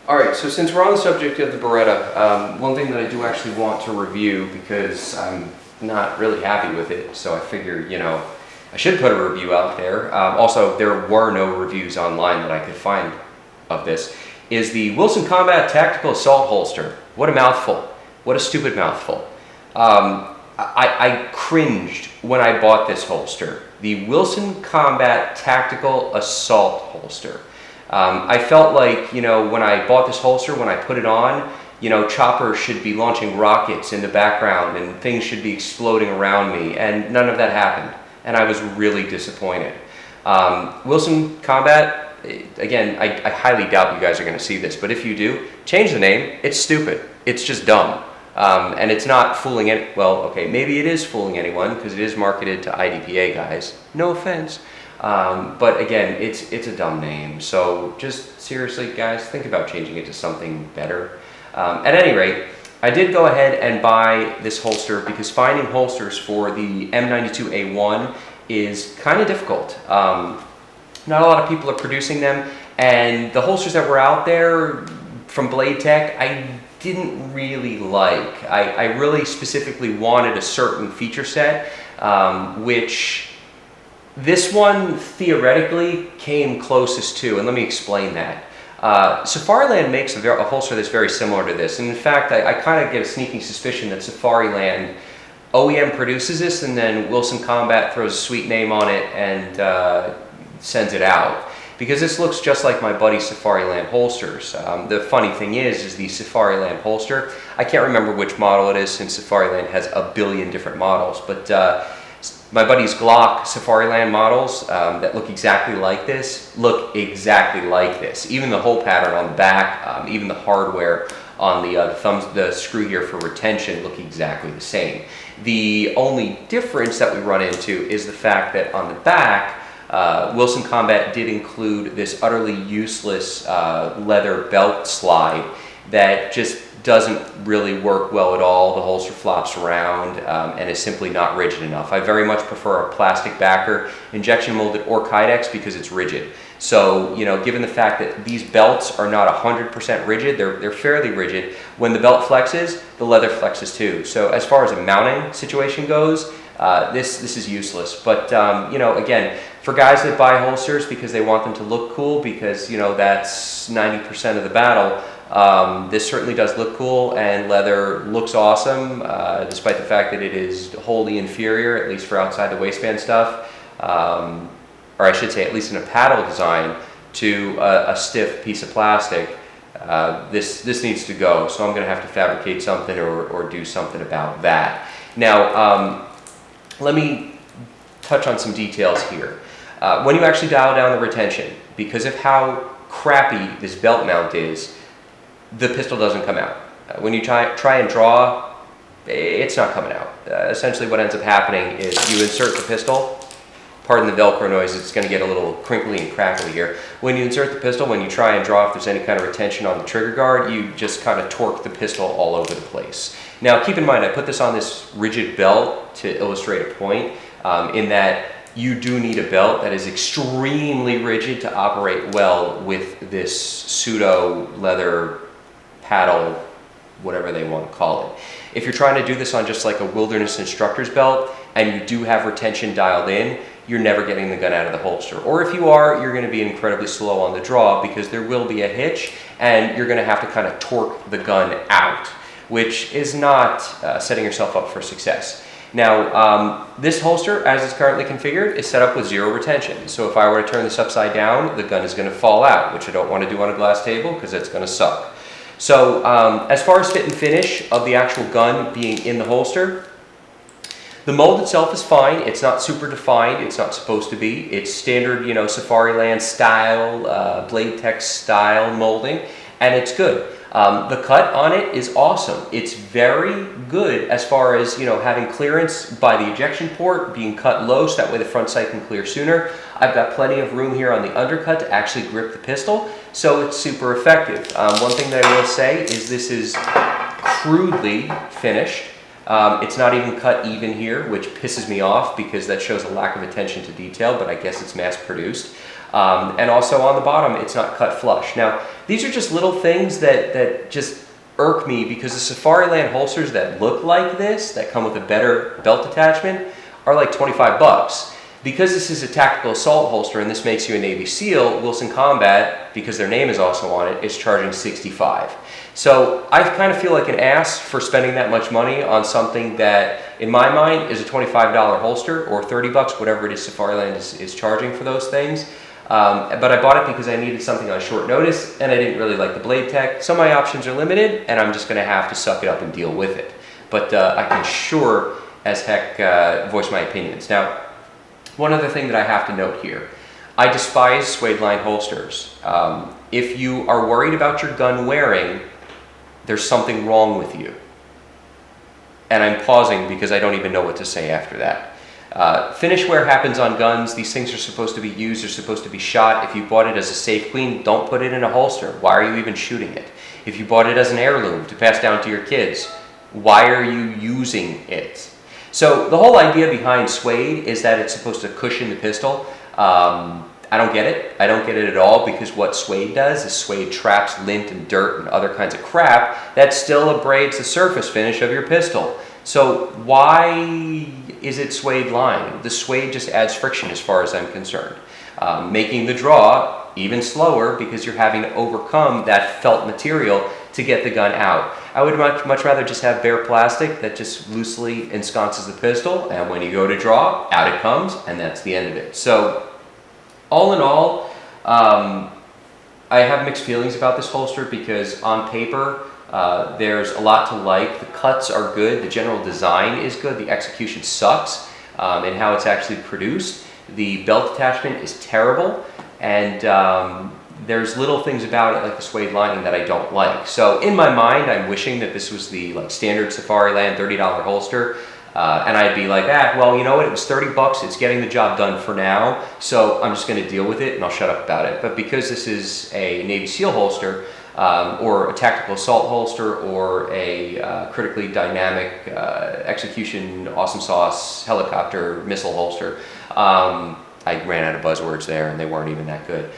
Alright, so since we're on the subject of the Beretta, one thing that I do actually want to review because I'm not really happy with it, so I figured, I should put a review out there. Also, there were no reviews online that I could find of this, is the Wilson Combat Tactical Assault Holster. What a mouthful. What a stupid mouthful. I cringed when I bought this holster. The Wilson Combat Tactical Assault Holster. I felt like, when I bought this holster, when I put it on, choppers should be launching rockets in the background and things should be exploding around me, and none of that happened. And I was really disappointed. Wilson Combat, again, I highly doubt you guys are going to see this, but if you do, change the name. It's stupid. It's just dumb. And it's not fooling any, well, okay, maybe it is fooling anyone because it is marketed to IDPA guys. No offense. But again, it's a dumb name. So just seriously, guys, think about changing it to something better. At any rate, I did go ahead and buy this holster because finding holsters for the M92A1 is kind of difficult. Not a lot of people are producing them, and the holsters that were out there from Blade Tech, I didn't really like. I really specifically wanted a certain feature set, which this one theoretically came closest to, and let me explain that. Safariland makes a holster that's very similar to this, and in fact I kind of get a sneaking suspicion that Safariland OEM produces this and then Wilson Combat throws a sweet name on it and sends it out. Because this looks just like my buddy Safariland holsters. The funny thing is the Safariland holster, I can't remember which model it is since Safariland has a billion different models, but my buddy's Glock Safariland models that look exactly like this, look exactly like this. Even the hole pattern on the back, even the hardware on the screw here for retention look exactly the same. The only difference that we run into is the fact that on the back, Wilson Combat did include this utterly useless leather belt slide that just doesn't really work well at all. The holster flops around and is simply not rigid enough. I very much prefer a plastic backer, injection molded or Kydex, because it's rigid. So, given the fact that these belts are not 100% rigid, they're fairly rigid. When the belt flexes, the leather flexes too. So as far as a mounting situation goes, this is useless. But, again, for guys that buy holsters because they want them to look cool, because, that's 90% of the battle, this certainly does look cool, and leather looks awesome, despite the fact that it is wholly inferior, at least for outside the waistband stuff, or I should say at least in a paddle design, to a stiff piece of plastic. This needs to go, so I'm going to have to fabricate something or do something about that. Now, let me touch on some details here. When you actually dial down the retention, because of how crappy this belt mount is, the pistol doesn't come out. When you try and draw, it's not coming out. Essentially what ends up happening is you insert the pistol, pardon the Velcro noise, it's going to get a little crinkly and crackly here. When you insert the pistol, when you try and draw, if there's any kind of retention on the trigger guard, you just kind of torque the pistol all over the place. Now keep in mind, I put this on this rigid belt to illustrate a point, in that you do need a belt that is extremely rigid to operate well with this pseudo leather paddle, whatever they want to call it. If you're trying to do this on just like a wilderness instructor's belt and you do have retention dialed in, you're never getting the gun out of the holster. Or if you are, you're going to be incredibly slow on the draw because there will be a hitch and you're going to have to kind of torque the gun out, which is not setting yourself up for success. Now, this holster, as it's currently configured, is set up with 0 retention. So if I were to turn this upside down, the gun is going to fall out, which I don't want to do on a glass table because it's going to suck. So as far as fit and finish of the actual gun being in the holster, the mold itself is fine. It's not super defined. It's not supposed to be. It's standard, Safariland style, Blade Tech style molding, and it's good. The cut on it is awesome. It's very good as far as, having clearance by the ejection port, being cut low so that way the front sight can clear sooner. I've got plenty of room here on the undercut to actually grip the pistol, so it's super effective. One thing that I will say is this is crudely finished. It's not even cut even here, which pisses me off because that shows a lack of attention to detail, but I guess it's mass produced. And also on the bottom, it's not cut flush. Now, these are just little things that just irk me, because the Safariland holsters that look like this, that come with a better belt attachment, are like 25 bucks. Because this is a tactical assault holster and this makes you a Navy SEAL, Wilson Combat, because their name is also on it, is charging 65. So I kind of feel like an ass for spending that much money on something that, in my mind, is a $25 holster, or 30 bucks, whatever it is Safariland is charging for those things. But I bought it because I needed something on short notice, and I didn't really like the blade tech. So my options are limited, and I'm just going to have to suck it up and deal with it. But I can sure as heck voice my opinions. Now, one other thing that I have to note here. I despise suede line holsters. If you are worried about your gun wearing, there's something wrong with you. And I'm pausing because I don't even know what to say after that. Finish wear happens on guns. These things are supposed to be used, they're supposed to be shot. If you bought it as a safe clean, don't put it in a holster. Why are you even shooting it? If you bought it as an heirloom to pass down to your kids, why are you using it? So the whole idea behind suede is that it's supposed to cushion the pistol. I don't get it. I don't get it at all, because what suede does is suede traps lint and dirt and other kinds of crap that still abrades the surface finish of your pistol. So why is it suede lined? The suede just adds friction as far as I'm concerned, making the draw even slower because you're having to overcome that felt material to get the gun out. I would much rather just have bare plastic that just loosely ensconces the pistol, and when you go to draw, out it comes, and that's the end of it. So all in all, I have mixed feelings about this holster, because on paper, there's a lot to like. The cuts are good, the general design is good, the execution sucks, and how it's actually produced. The belt attachment is terrible, and there's little things about it, like the suede lining, that I don't like. So in my mind, I'm wishing that this was the standard Safariland $30 holster. And I'd be like, well, you know what, it was 30 bucks, it's getting the job done for now, so I'm just going to deal with it and I'll shut up about it. But because this is a Navy SEAL holster, or a tactical assault holster, or a critically dynamic execution awesome sauce helicopter missile holster, I ran out of buzzwords there and they weren't even that good.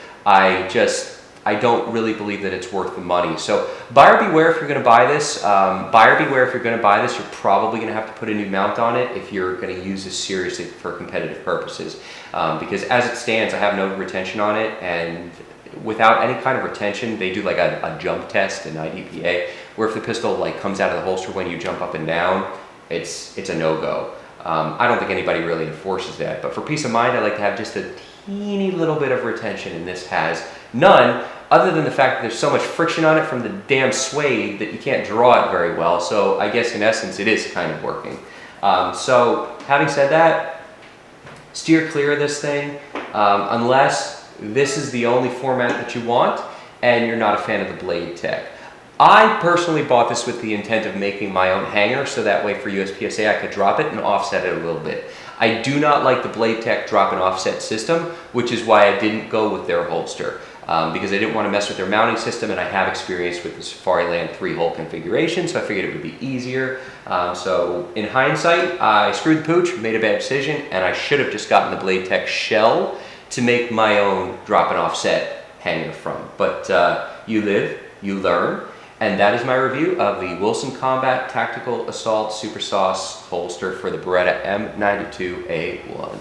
I don't really believe that it's worth the money. So buyer beware if you're going to buy this. Buyer beware if you're going to buy this. You're probably going to have to put a new mount on it if you're going to use this seriously for competitive purposes. Because as it stands, I have no retention on it, and without any kind of retention, they do like a jump test in IDPA, where if the pistol comes out of the holster when you jump up and down, it's a no-go. I don't think anybody really enforces that, but for peace of mind, I like to have just a teeny little bit of retention, and this has none, other than the fact that there's so much friction on it from the damn suede that you can't draw it very well. So I guess in essence it is kind of working. So having said that, steer clear of this thing unless this is the only format that you want and you're not a fan of the blade tech. I personally bought this with the intent of making my own hanger, so that way for USPSA I could drop it and offset it a little bit. I do not like the blade tech drop and offset system, which is why I didn't go with their holster. Because I didn't want to mess with their mounting system, and I have experience with the Safariland 3-hole configuration, so I figured it would be easier. So in hindsight, I screwed the pooch, made a bad decision, and I should have just gotten the Blade Tech shell to make my own drop and offset hanger from. But you live, you learn, and that is my review of the Wilson Combat Tactical Assault Super Sauce holster for the Beretta M92A1.